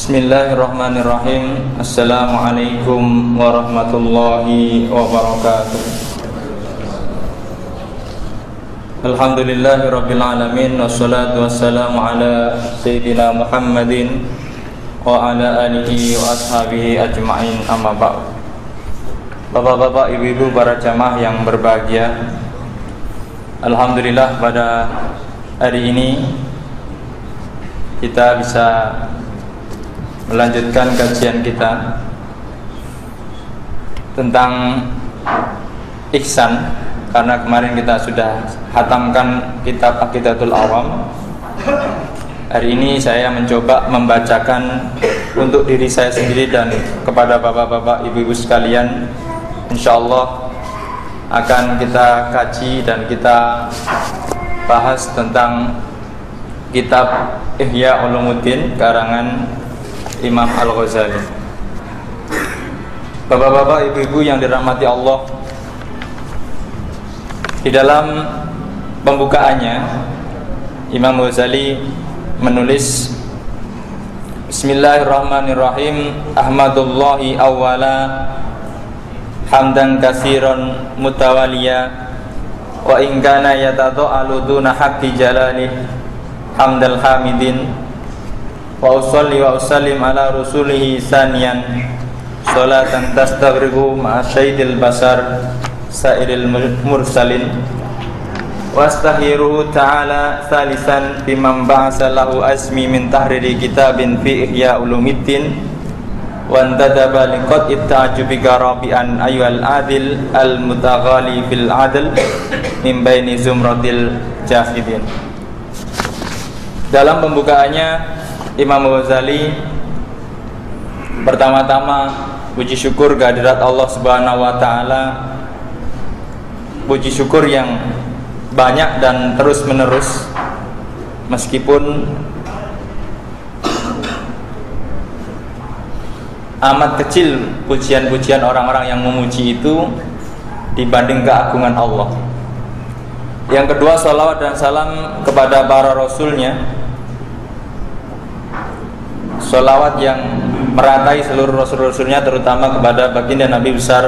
Bismillahirrahmanirrahim. Assalamualaikum warahmatullahi wabarakatuh. Alhamdulillahirabbil alamin, wassalatu wassalamu ala sayyidina Muhammadin wa ala alihi wa ashabihi ajma'in, amma ba'd. Bapak-bapak, ibu-ibu, para jamaah yang berbahagia, alhamdulillah pada hari ini kita bisa melanjutkan kajian kita tentang ihsan, karena kemarin kita sudah hatamkan kitab Aqidatul Awam. Hari ini saya mencoba membacakan untuk diri saya sendiri dan kepada bapak-bapak, ibu-ibu sekalian. InsyaAllah akan kita kaji dan kita bahas tentang kitab Ihya Ulumuddin karangan Imam Al-Ghazali. Bapak-bapak, ibu-ibu yang dirahmati Allah, di dalam pembukaannya Imam Ghazali menulis, Bismillahirrahmanirrahim. Ahmadullahi awwala hamdan katsiran mutawaliya wa in kana yatada'alu duna haqqi jalalih hamdal hamidin wa usalli wa usallim ala rasulihi saniyan salatan tastaghriqu ma'a syaidil basar sairil mursalin wa astaghfiruhu ta'ala thalisan biman ba'asa lahu asmi min tahriri kitabin fi ihya ulumiddin wa antadaba liqat itta'ajubi garabi'an ayyuhal adil al mutaghali fil adl min baini zumratil jahidin. Dalam pembukaannya Imam Ghazali pertama-tama puji syukur kehadirat Allah Subhanahu wa taala, puji syukur yang banyak dan terus menerus, meskipun amat kecil pujian-pujian orang-orang yang memuji itu dibanding keagungan Allah. Yang kedua, salawat dan salam kepada para rasulnya, salawat yang meratai seluruh rasul-rasulnya, terutama kepada baginda Nabi besar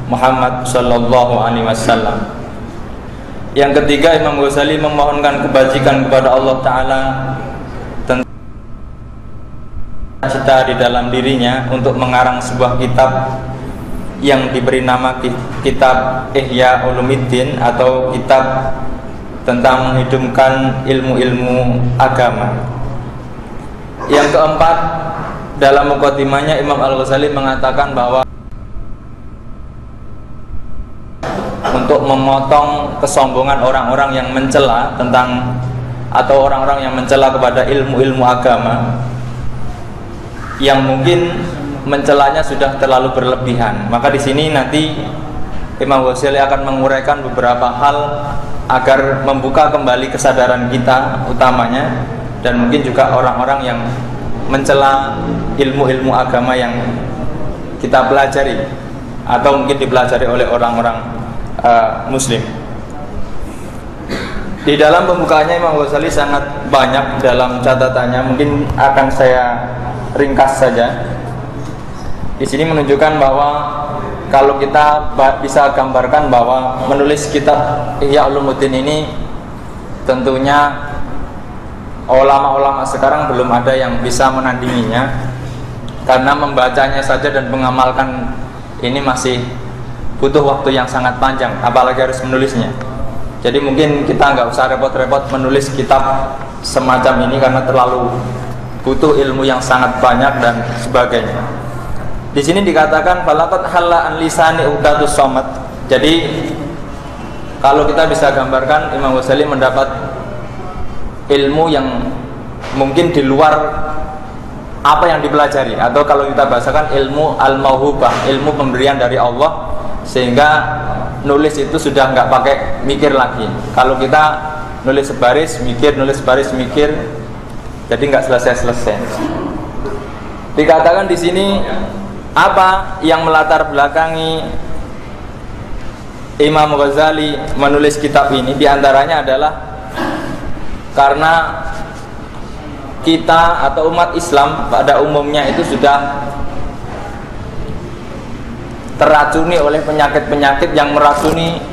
Muhammad sallallahu alaihi wasallam. Yang ketiga, Imam Ghazali memohonkan kebajikan kepada Allah Ta'ala tentang cita di dalam dirinya untuk mengarang sebuah kitab yang diberi nama kitab Ihya Ulumuddin, atau kitab tentang menghidupkan ilmu-ilmu agama. Yang keempat, dalam mukadimahnya Imam Al-Ghazali mengatakan bahwa untuk memotong kesombongan orang-orang yang mencela tentang, atau orang-orang yang mencela kepada ilmu-ilmu agama, yang mungkin mencelanya sudah terlalu berlebihan, maka di sini nanti Imam Ghazali akan menguraikan beberapa hal agar membuka kembali kesadaran kita utamanya, dan mungkin juga orang-orang yang mencela ilmu-ilmu agama yang kita pelajari atau mungkin dipelajari oleh orang-orang muslim. Di dalam pembukaannya Imam Ghazali sangat banyak dalam catatannya, mungkin akan saya ringkas saja. Di sini menunjukkan bahwa kalau kita bisa gambarkan bahwa menulis kitab Ihya Ulumuddin ini, tentunya ulama-ulama sekarang belum ada yang bisa menandinginya, karena membacanya saja dan mengamalkan ini masih butuh waktu yang sangat panjang, apalagi harus menulisnya. Jadi mungkin kita nggak usah repot-repot menulis kitab semacam ini, karena terlalu butuh ilmu yang sangat banyak dan sebagainya. Di sini dikatakan falaqad halla an lisani uqdatus shamat. Jadi kalau kita bisa gambarkan, Imam Ghazali mendapat ilmu yang mungkin di luar apa yang dipelajari, atau kalau kita bahasakan ilmu al-mauhubah, ilmu pemberian dari Allah, sehingga nulis itu sudah nggak pakai mikir lagi. Kalau kita nulis sebaris mikir, nulis sebaris mikir, jadi nggak selesai-selesai. Dikatakan di sini apa yang melatar belakangi Imam Ghazali menulis kitab ini, diantaranya adalah karena kita atau umat Islam pada umumnya itu sudah teracuni oleh penyakit-penyakit yang meracuni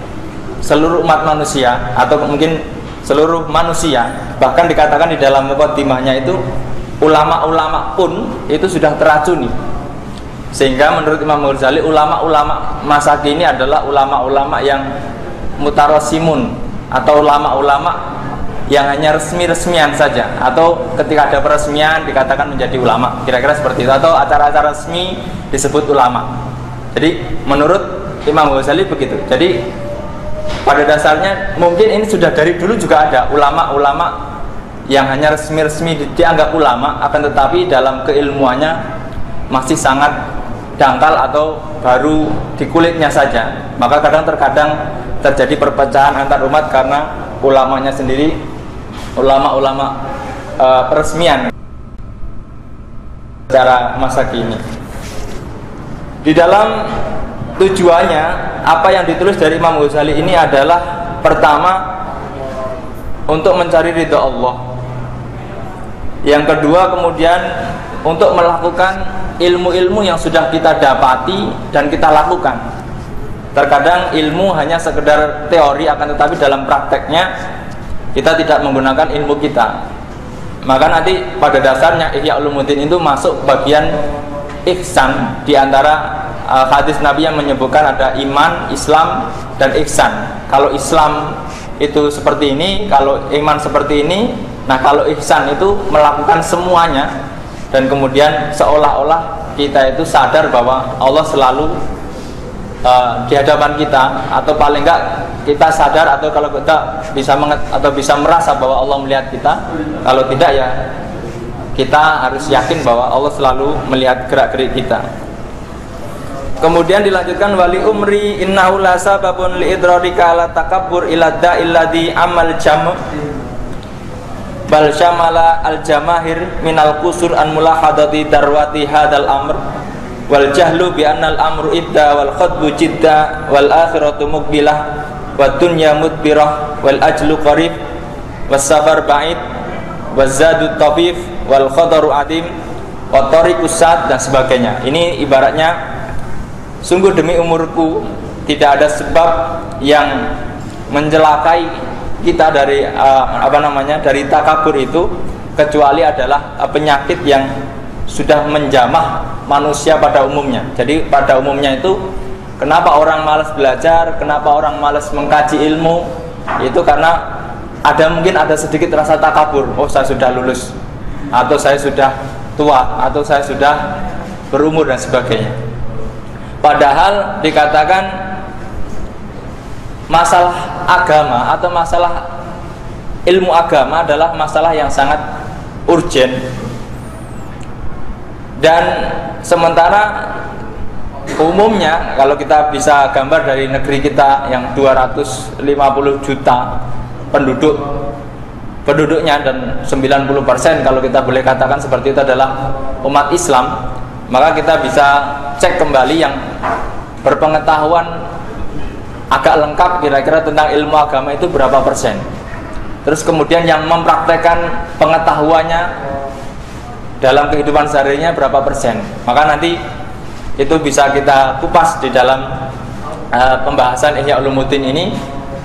seluruh umat manusia atau mungkin seluruh manusia. Bahkan dikatakan di dalam muqaddimahnya itu ulama-ulama pun itu sudah teracuni. Sehingga menurut Imam Ghazali, ulama-ulama masa kini adalah ulama-ulama yang mutarosimun, atau ulama-ulama yang hanya resmi-resmian saja, atau ketika ada peresmian dikatakan menjadi ulama, kira-kira seperti itu, atau acara-acara resmi disebut ulama. Jadi menurut Imam Ghazali begitu. Jadi pada dasarnya mungkin ini sudah dari dulu juga ada ulama-ulama yang hanya resmi-resmi dianggap ulama, akan tetapi dalam keilmuannya masih sangat dangkal atau baru di kulitnya saja. Maka terkadang terjadi perpecahan antar umat karena ulamanya sendiri, ulama-ulama peresmian secara masa kini. Di dalam tujuannya, apa yang ditulis dari Imam Ghazali ini adalah pertama untuk mencari ridha Allah. Yang kedua kemudian untuk melakukan ilmu-ilmu yang sudah kita dapati dan kita lakukan. Terkadang ilmu hanya sekedar teori, akan tetapi dalam prakteknya kita tidak menggunakan ilmu kita. Maka nanti pada dasarnya Ihya Ulumuddin itu masuk bagian ihsan. Di antara hadis Nabi yang menyebutkan ada iman, Islam, dan ihsan. Kalau Islam itu seperti ini, kalau iman seperti ini, nah kalau ihsan itu melakukan semuanya. Dan kemudian seolah-olah kita itu sadar bahwa Allah selalu di hadapan kita, atau paling enggak kita sadar, atau kalau kita bisa merasa bahwa Allah melihat kita. Kalau tidak ya kita harus yakin bahwa Allah selalu melihat gerak-gerik kita. Kemudian dilanjutkan, wali umri innahu la sababun li idrarika la takabbur ila da'il ladzi amal jam' bal syamala al jamahir minal qusur an mulahadati darwati hadal amr wal jahlu bi annal amru idda wal khadbu jidda wal akhiratu muqbilah wad dunya mudbirah wal ajlu qarib was safar ba'id waz zadu tafif wal khadaru adim wa tariqus sad, dan sebagainya. Ini ibaratnya, sungguh demi umurku tidak ada sebab yang mencelakai kita dari dari takabur itu kecuali adalah penyakit yang sudah menjamah manusia pada umumnya. Jadi pada umumnya itu kenapa orang malas belajar, kenapa orang malas mengkaji ilmu, itu karena mungkin ada sedikit rasa takabur. Oh, saya sudah lulus, atau saya sudah tua, atau saya sudah berumur, dan sebagainya. Padahal dikatakan masalah agama atau masalah ilmu agama adalah masalah yang sangat urgen. Dan sementara umumnya kalau kita bisa gambar dari negeri kita yang 250 juta penduduknya, dan 90% kalau kita boleh katakan seperti itu adalah umat Islam, maka kita bisa cek kembali yang berpengetahuan agak lengkap kira-kira tentang ilmu agama itu berapa persen. Terus kemudian yang mempraktekkan pengetahuannya dalam kehidupan seharinya berapa persen. Maka nanti itu bisa kita kupas di dalam pembahasan Ihya Ulumuddin ini.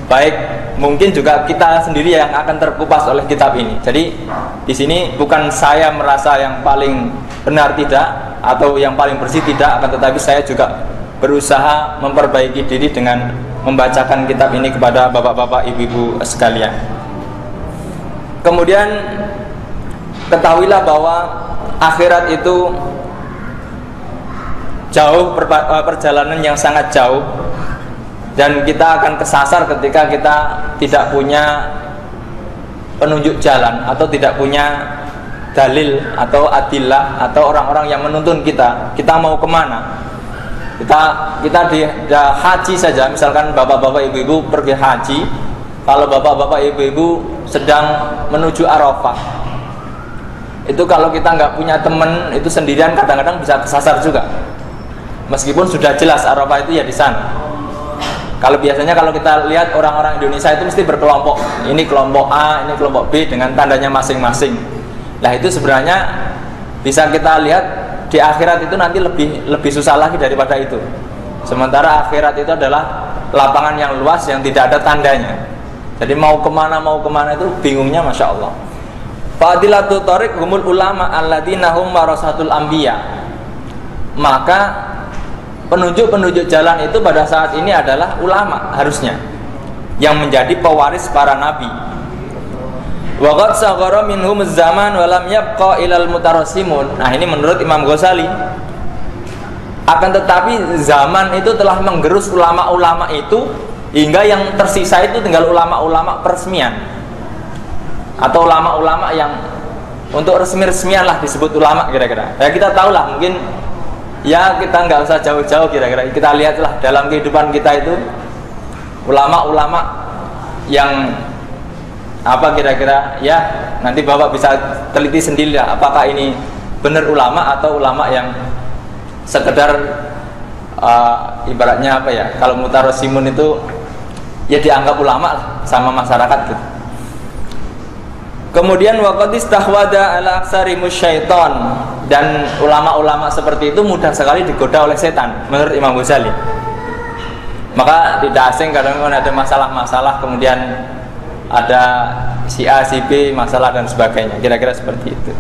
Baik, mungkin juga kita sendiri yang akan terkupas oleh kitab ini. Jadi di sini bukan saya merasa yang paling benar tidak, atau yang paling bersih tidak, akan tetapi saya juga berusaha memperbaiki diri dengan membacakan kitab ini kepada bapak-bapak, ibu-ibu sekalian. Kemudian ketahuilah bahwa akhirat itu jauh, perjalanan yang sangat jauh, dan kita akan kesasar ketika kita tidak punya penunjuk jalan, atau tidak punya dalil atau adillah, atau orang-orang yang menuntun kita mau kemana. Kita di haji saja, misalkan bapak-bapak ibu-ibu pergi haji, kalau bapak-bapak ibu-ibu sedang menuju Arafah, itu kalau kita nggak punya teman, itu sendirian kadang-kadang bisa kesasar juga, meskipun sudah jelas Arafah itu ya di sana. Kalau biasanya kalau kita lihat orang-orang Indonesia itu mesti berkelompok, ini kelompok A, ini kelompok B dengan tandanya masing-masing. Nah itu sebenarnya bisa kita lihat di akhirat itu nanti lebih susah lagi daripada itu. Sementara akhirat itu adalah lapangan yang luas yang tidak ada tandanya. Jadi mau kemana itu bingungnya, masya Allah. Fadilatul thariq humul ulama alladzina hum warasatul anbiya. Maka penunjuk jalan itu pada saat ini adalah ulama harusnya, yang menjadi pewaris para nabi. Wa qad saghara minhum zaman wa lam yabqa ilal mutarasimun. Nah ini menurut Imam Ghazali. Akan tetapi zaman itu telah menggerus ulama-ulama itu, hingga yang tersisa itu tinggal ulama-ulama peresmian atau ulama-ulama yang untuk resmi-resmian lah disebut ulama kira-kira. Ya kita tahu lah, mungkin ya kita nggak usah jauh-jauh, kira-kira kita lihatlah dalam kehidupan kita itu ulama-ulama yang apa kira-kira, ya nanti Bapak bisa teliti sendiri lah apakah ini benar ulama atau ulama yang sekedar ibaratnya apa ya, kalau mutarasimun itu ya dianggap ulama lah sama masyarakat gitu. Kemudian waqad istahwada ala aksari musyaiton, dan ulama-ulama seperti itu mudah sekali digoda oleh setan menurut Imam Ghazali. Maka tidak asing kadang ada masalah-masalah, kemudian ada si A, si B masalah dan sebagainya, kira-kira seperti itu.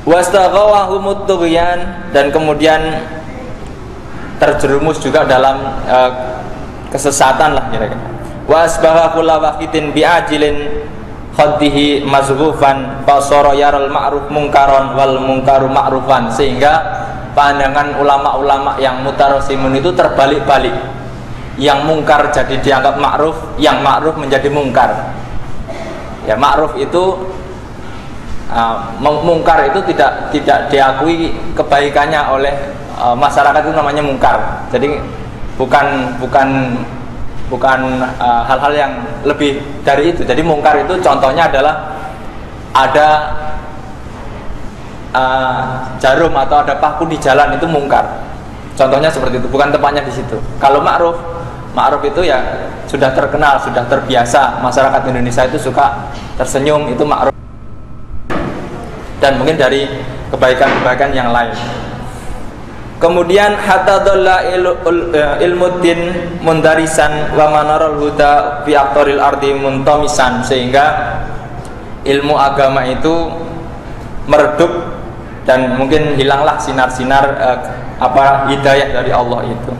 Wastaghawahumut tughyan, dan kemudian terjerumus juga dalam kesesatan lah kira-kira. Wasbaha kullu waqitin bi'ajilin khaddihi mazghufan fasara yaral ma'ruf munkaron wal munkaru ma'rufan, sehingga pandangan ulama-ulama yang mutarasimun itu terbalik-balik. Yang mungkar jadi dianggap ma'ruf, yang ma'ruf menjadi mungkar. Ya ma'ruf itu mungkar itu tidak diakui kebaikannya oleh masyarakat, itu namanya mungkar. Jadi bukan hal-hal yang lebih dari itu. Jadi mungkar itu contohnya adalah ada jarum atau ada paku di jalan, itu mungkar. Contohnya seperti itu, bukan tempatnya di situ. Kalau ma'ruf itu ya sudah terkenal, sudah terbiasa, masyarakat Indonesia itu suka tersenyum, itu ma'ruf. Dan mungkin dari kebaikan-kebaikan yang lain. Kemudian hatta dhalla ilmuddin mundarisan wa manarul huda fi aqtaril ardi muntamisan, sehingga ilmu agama itu meredup dan mungkin hilanglah sinar-sinar hidayah dari Allah itu.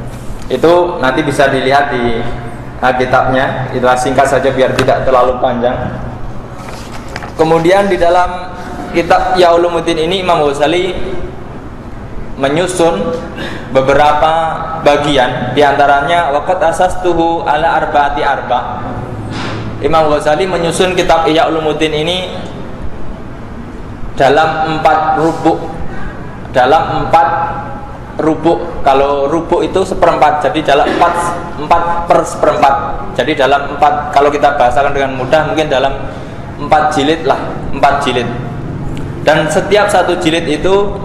Itu nanti bisa dilihat di kitabnya. Itu singkat saja biar tidak terlalu panjang. Kemudian di dalam kitab Ya Ulumuddin ini Imam Ghazali menyusun beberapa bagian, diantaranya waqat asastuhu ala arbaati arba. Imam Ghazali menyusun kitab Ya Ulumuddin ini dalam 4 rubuk. Dalam 4 rubuk. Kalau rubuk itu seperempat, jadi dalam 4 per seperempat. Jadi dalam 4, kalau kita bahasakan dengan mudah, mungkin dalam 4 jilid lah, 4 jilid. Dan setiap satu jilid itu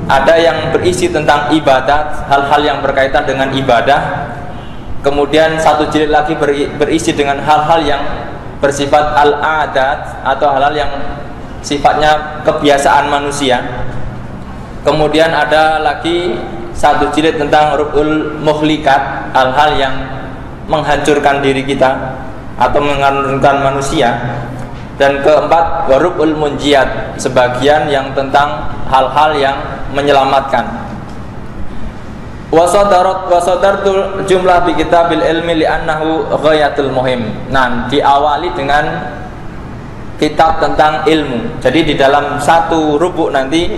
ada yang berisi tentang ibadat, hal-hal yang berkaitan dengan ibadah. Kemudian satu jilid lagi berisi dengan hal-hal yang bersifat al-adat atau hal-hal yang sifatnya kebiasaan manusia. Kemudian ada lagi satu jilid tentang rub'ul muhlikat, hal-hal yang menghancurkan diri kita atau menghancurkan manusia. Dan keempat warub'ul munjiyat, sebagian yang tentang hal-hal yang menyelamatkan. Wasadartul jumlah bi kitabil ilmi li'annahu ghayatul muhim. Nah, diawali dengan kitab tentang ilmu. Jadi di dalam satu rubuk nanti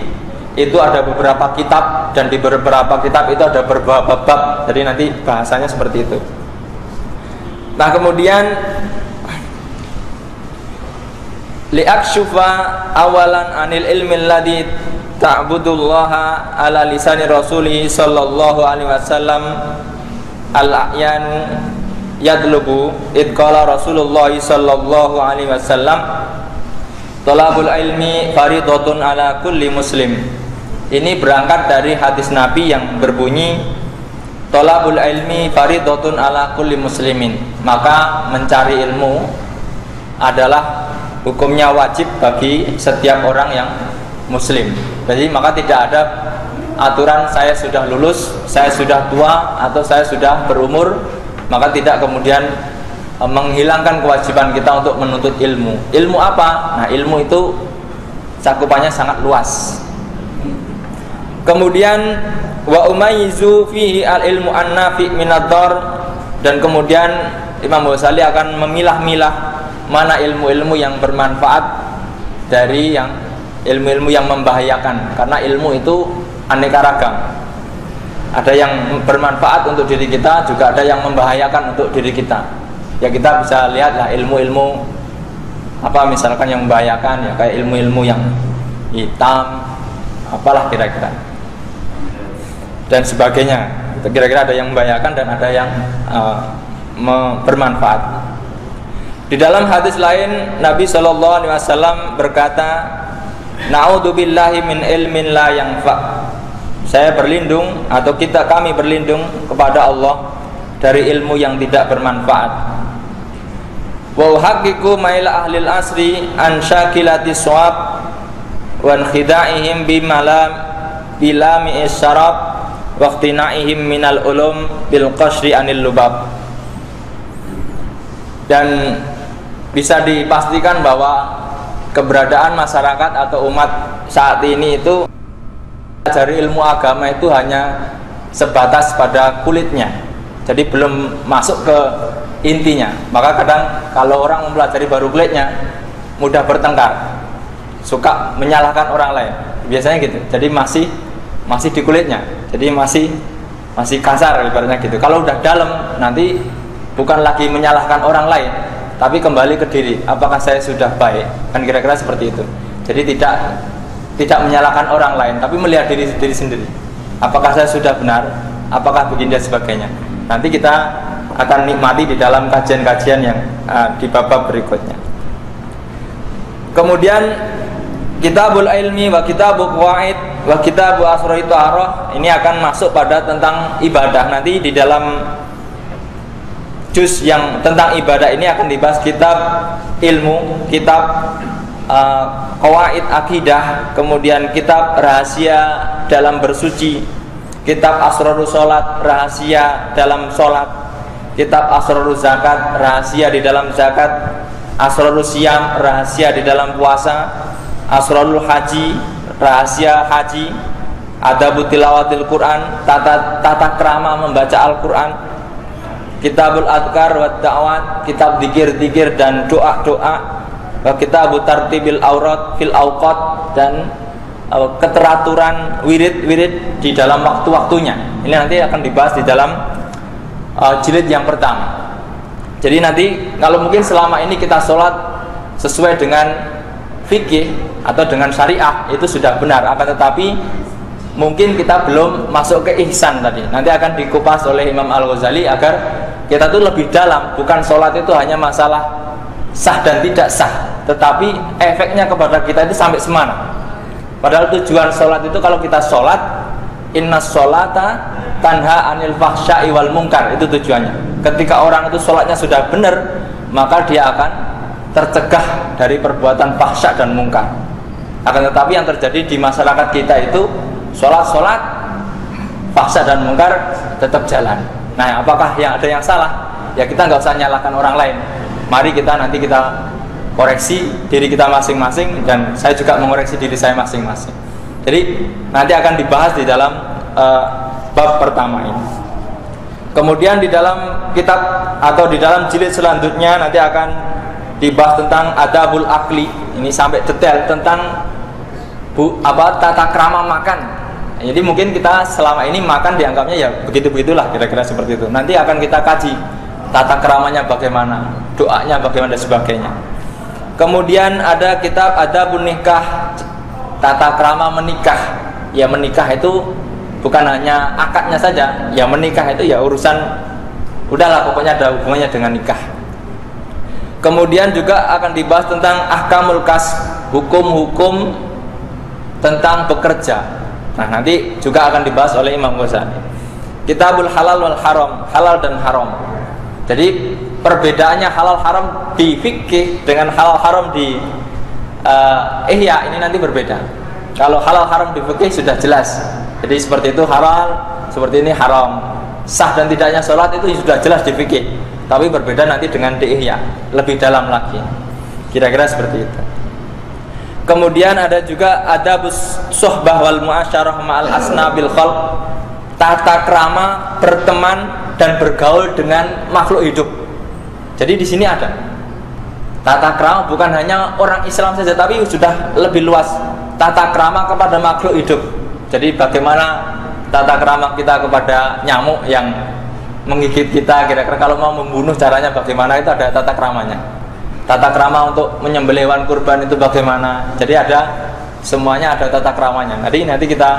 itu ada beberapa kitab, dan di beberapa kitab itu ada beberapa bab. Jadi nanti bahasanya seperti itu. Nah, kemudian li'akshufa awalan anil ilmi alladhi ta'budullaha ala lisani rasulih sallallahu alaihi wasallam al-a'yanu yadlubu idqala rasulullah sallallahu alaihi wasallam talabul ilmi faridatun ala kulli muslim. Ini berangkat dari hadis Nabi yang berbunyi talabul ilmi faridatun ala kulli muslimin. Maka mencari ilmu adalah hukumnya wajib bagi setiap orang yang muslim. Jadi maka tidak ada aturan saya sudah lulus, saya sudah tua, atau saya sudah berumur, maka tidak kemudian menghilangkan kewajiban kita untuk menuntut ilmu. Ilmu apa? Nah, ilmu itu cakupannya sangat luas. Kemudian wa umayyizu fihi al-ilmu an-nafi' minad-dar, dan kemudian Imam Ghazali akan memilah-milah mana ilmu-ilmu yang bermanfaat dari yang ilmu-ilmu yang membahayakan, karena ilmu itu aneka ragam. Ada yang bermanfaat untuk diri kita, juga ada yang membahayakan untuk diri kita. Ya kita bisa lihatlah ilmu-ilmu apa misalkan yang membahayakan, ya kayak ilmu-ilmu yang hitam, apalah kira-kira, dan sebagainya. Kira-kira ada yang membahayakan dan ada yang bermanfaat. Di dalam hadis lain Nabi SAW berkata, "Na'udzubillahi min ilmin la yanfa." Saya berlindung atau kami berlindung kepada Allah dari ilmu yang tidak bermanfaat. Wa uhaqqiqu maila ahlil asri an syakilati shawab wa khida'ihim bilami isyarab wa iqtina'ihim minal ulum bil qashri anil lubab. Dan bisa dipastikan bahwa keberadaan masyarakat atau umat saat ini itu dari ilmu agama itu hanya sebatas pada kulitnya, jadi belum masuk ke intinya. Maka kadang kalau orang mempelajari baru kulitnya, mudah bertengkar, suka menyalahkan orang lain, biasanya gitu. Jadi masih di kulitnya, jadi masih kasar ibaratnya gitu. Kalau udah dalam, nanti bukan lagi menyalahkan orang lain, tapi kembali ke diri, apakah saya sudah baik, kan kira-kira seperti itu. Jadi tidak menyalahkan orang lain, tapi melihat diri sendiri, apakah saya sudah benar, apakah begini dan sebagainya. Nanti kita akan nikmati di dalam kajian-kajian yang di bab berikutnya. Kemudian Kitabul Ilmi wa Kitabul Qawaid wa Kitabul Asrari Ta'arah ini akan masuk pada tentang ibadah. Nanti di dalam juz yang tentang ibadah ini akan dibahas kitab ilmu, kitab qawaid akidah, kemudian kitab rahasia dalam bersuci, kitab asrarus salat, rahasia dalam salat, kitab asrarus zakat, rahasia di dalam zakat, asrarus siyam, rahasia di dalam puasa, asrarul haji, rahasia haji, adabut tilawatil Quran, tata krama membaca Al-Quran, kitabul adkar wa da'wat, kitab zikir-zikir dan doa-doa, kitabut tartibil aurat fil awqat, dan keteraturan wirid-wirid di dalam waktu-waktunya. Ini nanti akan dibahas di dalam jilid yang pertama. Jadi nanti kalau mungkin selama ini kita sholat sesuai dengan fikih atau dengan syariah itu sudah benar, akan tetapi mungkin kita belum masuk ke ihsan tadi. Nanti akan dikupas oleh Imam Al-Ghazali agar kita tuh lebih dalam. Bukan sholat itu hanya masalah sah dan tidak sah, tetapi efeknya kepada kita itu sampai semana. Padahal tujuan sholat itu, kalau kita sholat, inna sholata tanha anil fahsya'i wal munkar, itu tujuannya. Ketika orang itu sholatnya sudah benar, maka dia akan tercegah dari perbuatan fahsya dan munkar. Akan tetapi yang terjadi di masyarakat kita itu sholat fahsya dan munkar tetap jalan. Nah, apakah yang ada yang salah? Ya kita nggak usah nyalahkan orang lain. Mari nanti kita koreksi diri kita masing-masing, dan saya juga mengoreksi diri saya masing-masing. Jadi nanti akan dibahas di dalam bab pertama ini. Kemudian di dalam kitab atau di dalam jilid selanjutnya nanti akan dibahas tentang adabul akli. Ini sampai detail tentang tata krama makan. Jadi mungkin kita selama ini makan dianggapnya ya begitu-begitulah, kira-kira seperti itu. Nanti akan kita kaji tata keramanya bagaimana, doanya bagaimana, dan sebagainya. Kemudian ada kitab adabun nikah, tata krama menikah. Ya menikah itu bukan hanya akadnya saja. Ya menikah itu ya urusan, udahlah pokoknya ada hubungannya dengan nikah. Kemudian juga akan dibahas tentang ahkamul kas, hukum-hukum tentang bekerja. Nah nanti juga akan dibahas oleh Imam Ghazali. Kitabul halal wal haram, halal dan haram. Jadi perbedaannya halal haram di fikih dengan halal haram di ihya ini nanti berbeda. Kalau halal haram di fikih sudah jelas, jadi seperti itu halal, seperti ini haram. Sah dan tidaknya sholat itu sudah jelas di fikih, tapi berbeda nanti dengan di ihya, lebih dalam lagi. Kira-kira seperti itu. Kemudian ada juga adabus suhbah wal muasyarah ma'al asnabil khalq, tata krama berteman dan bergaul dengan makhluk hidup. Jadi di sini ada tata krama, bukan hanya orang Islam saja, tapi sudah lebih luas, tata krama kepada makhluk hidup. Jadi bagaimana tata krama kita kepada nyamuk yang menggigit kita, kira-kira kalau mau membunuh caranya bagaimana, itu ada tata kramanya. Tata krama untuk menyembelih hewan kurban itu bagaimana. Jadi ada, semuanya ada tata kramanya. Nanti kita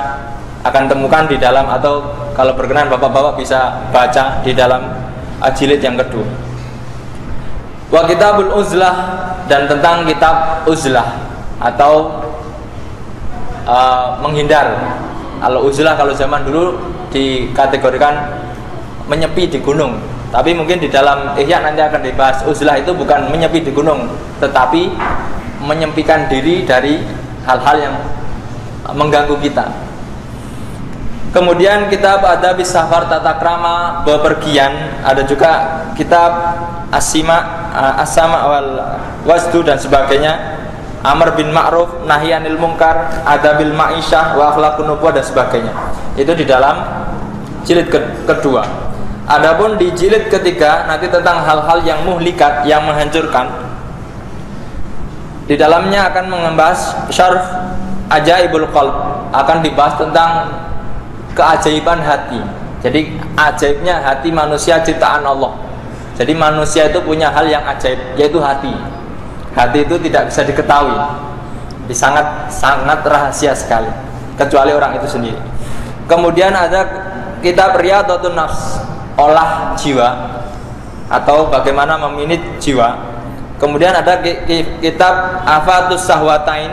akan temukan di dalam, atau kalau berkenan bapak-bapak bisa baca di dalam jilid yang kedua. Wa kitabul uzlah, dan tentang kitab uzlah atau menghindar. Kalau uzlah kalau zaman dulu dikategorikan menyepi di gunung, tapi mungkin di dalam ihya nanti akan dibahas. Uzlah itu bukan menyepi di gunung, tetapi menyempikan diri dari hal-hal yang mengganggu kita. Kemudian kitab adabis safar, tata krama bepergian. Ada juga kitab as-sama wal wasdu dan sebagainya. Amr bin ma'ruf, nahi anil munkar, adabil ma'isyah wa akhlaqun nubuwah dan sebagainya. Itu di dalam jilid kedua. Adapun di jilid ketiga nanti tentang hal-hal yang muhlikat, yang menghancurkan. Di dalamnya akan membahas syarh ajaibul qalb, akan dibahas tentang keajaiban hati. Jadi ajaibnya hati manusia ciptaan Allah. Jadi manusia itu punya hal yang ajaib, yaitu hati. Hati itu tidak bisa diketahui, sangat rahasia sekali, kecuali orang itu sendiri. Kemudian ada kitab Riyadhatun Nafs, olah jiwa atau bagaimana meminit jiwa. Kemudian ada kitab Afatus Sahwatain,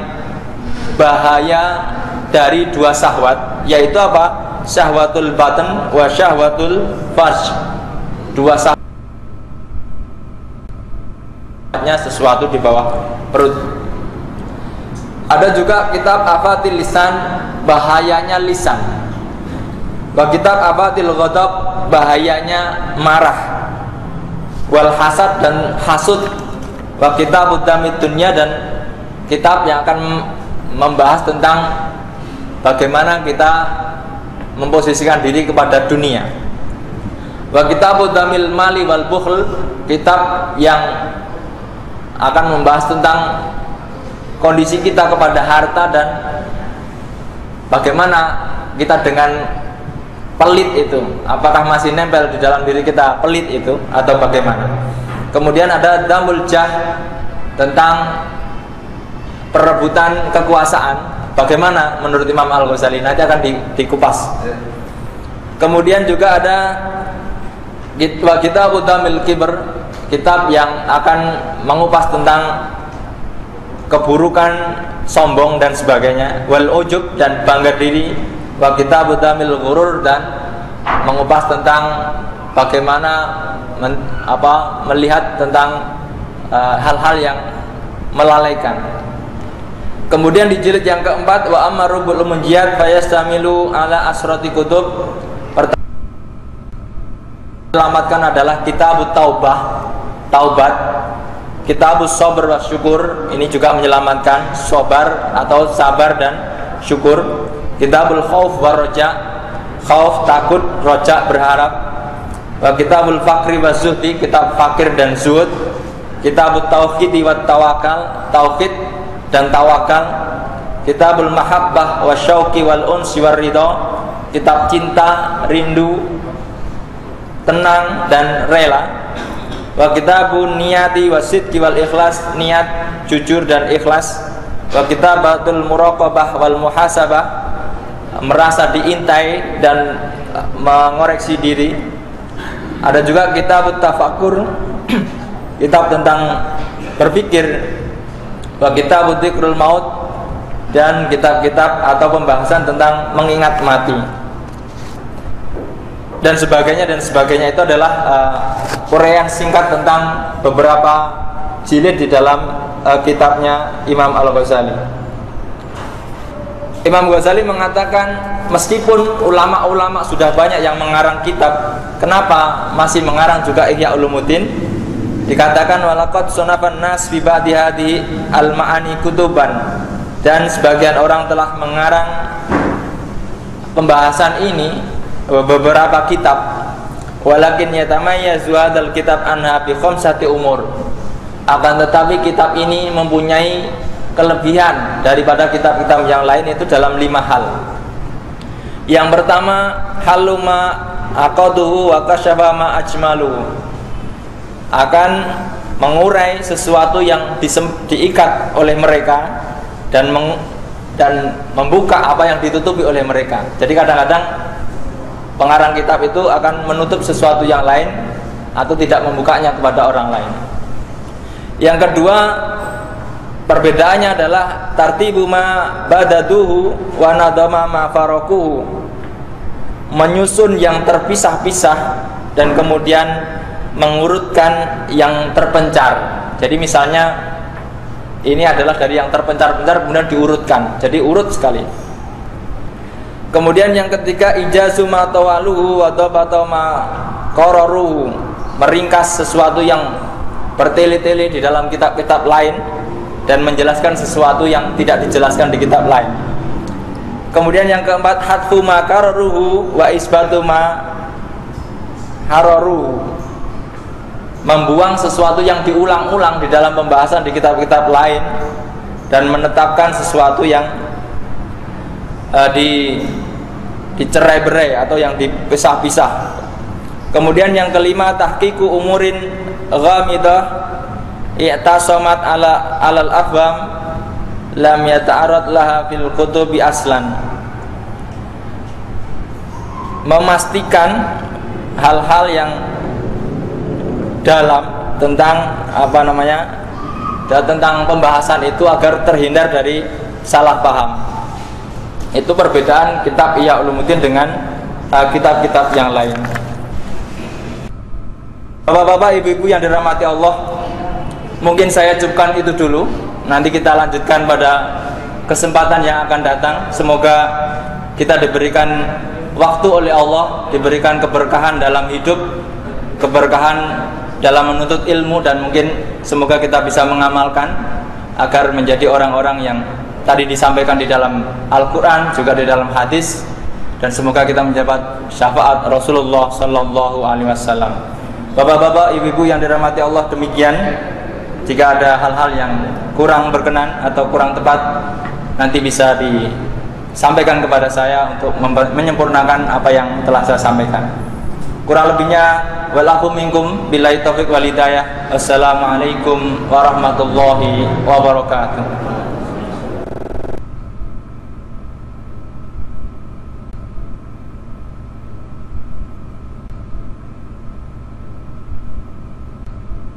bahaya dari dua syahwat, yaitu apa? Syahwatul batin wa syahwatul farj. Dua syahwatnya sesuatu di bawah perut. Ada juga kitab Afatil Lisan, bahayanya lisan. Wa kitab Afatil Ghadab, bahayanya marah. Wal hasad, dan hasud. Wa kitab Udamid Dunya, dan kitab yang akan membahas tentang bagaimana kita memposisikan diri kepada dunia. Wa kitab Udamil Mali wal Bukhl, kitab yang akan membahas tentang kondisi kita kepada harta dan bagaimana kita dengan pelit itu, apakah masih nempel di dalam diri kita pelit itu atau bagaimana. Kemudian ada Damul Jah, tentang perebutan kekuasaan, bagaimana menurut Imam Al-Ghazali, nanti akan dikupas. Kemudian juga ada Kitab Udamil Kibr, kitab yang akan mengupas tentang keburukan sombong dan sebagainya. Wal ujub, dan bangga diri. Wa kitab Udamil Ghurur, dan mengupas tentang bagaimana melihat tentang hal-hal yang melalaikan. Kemudian di jilid yang keempat, wa amarubul munjiyat fayastamilu ala asrati kutub. Selamatkan adalah kitab taubat, kitab sabr wa syukur, ini juga menyelamatkan sabar atau sabar dan syukur. Kitabul khauf wa roja, khauf takut, roja berharap. Wa kitabul fakri wa zuhdi, kitab fakir dan zuhud. Kitabut tauhid wa tawakal, tauhid dan tawakal. Kitabul mahabbah wa syauqi wal unsi war ridha, kitab cinta, rindu, tenang dan rela. Wa kitabun niyati wa sidqi wal ikhlas, niat, jujur dan ikhlas. Wa kitabatul muraqabah wal muhasabah, merasa diintai dan mengoreksi diri. Ada juga kitab tafakur, kitab tentang berpikir. Wa kitab dzikrul maut, dan kitab-kitab atau pembahasan tentang mengingat mati. dan sebagainya itu adalah uraian singkat tentang beberapa jilid di dalam kitabnya Imam Al-Ghazali. Imam Ghazali mengatakan meskipun ulama-ulama sudah banyak yang mengarang kitab, kenapa masih mengarang juga Ihya Ulumuddin? Dikatakan walaqad sunafan nas fi ba'di hadhihi al-ma'ani kutuban, dan sebagian orang telah mengarang pembahasan ini beberapa kitab, walakin yatamayyazu hadzal kitab anha bi khamsati umur, akan tetapi kitab ini mempunyai kelebihan daripada kitab-kitab yang lain itu dalam 5 hal. Yang pertama, haluma aqaduhu wa kasyafa ma ajmalu, akan mengurai sesuatu yang diikat oleh mereka dan membuka apa yang ditutupi oleh mereka. Jadi kadang-kadang pengarang kitab itu akan menutup sesuatu yang lain atau tidak membukanya kepada orang lain. Yang kedua, perbedaannya adalah tartibu ma badaduhu wa nadama ma faraquhu, menyusun yang terpisah-pisah dan kemudian mengurutkan yang terpencar. Jadi misalnya ini adalah dari yang terpencar-pencar kemudian diurutkan, jadi urut sekali. Kemudian yang ketiga, ijazu ma tawaluhu wa dabata ma qararuhu, meringkas sesuatu yang bertele-tele di dalam kitab-kitab lain dan menjelaskan sesuatu yang tidak dijelaskan di kitab lain. Kemudian yang keempat, hadfu ma qararuhu wa isbatu ma hararuhu, membuang sesuatu yang diulang-ulang di dalam pembahasan di kitab-kitab lain dan menetapkan sesuatu yang dicerai-berai atau yang dipisah-pisah. Kemudian yang kelima, tahqiqu umurin ghamidah i'tasamat alal afham lam yata'arad laha fil kutubi aslan, memastikan hal-hal yang dalam tentang tentang pembahasan itu agar terhindar dari salah paham. Itu perbedaan kitab Ihya Ulumuddin dengan kitab-kitab yang lain. Bapak-bapak, ibu-ibu yang dirahmati Allah, mungkin saya cukupkan itu dulu. Nanti kita lanjutkan pada kesempatan yang akan datang. Semoga kita diberikan waktu oleh Allah, diberikan keberkahan dalam hidup, keberkahan dalam menuntut ilmu, dan mungkin semoga kita bisa mengamalkan agar menjadi orang-orang yang tadi disampaikan di dalam Al-Quran, juga di dalam hadis, dan semoga kita mendapat syafaat Rasulullah Sallallahu Alaihi Wasallam. Bapak-bapak, ibu-ibu yang dirahmati Allah, demikian. Jika ada hal-hal yang kurang berkenan atau kurang tepat, nanti bisa disampaikan kepada saya untuk menyempurnakan apa yang telah saya sampaikan. Kurang lebihnya, walakum minkum billahi taufiq wal hidayah. Wassalamualaikum warahmatullahi wabarakatuh.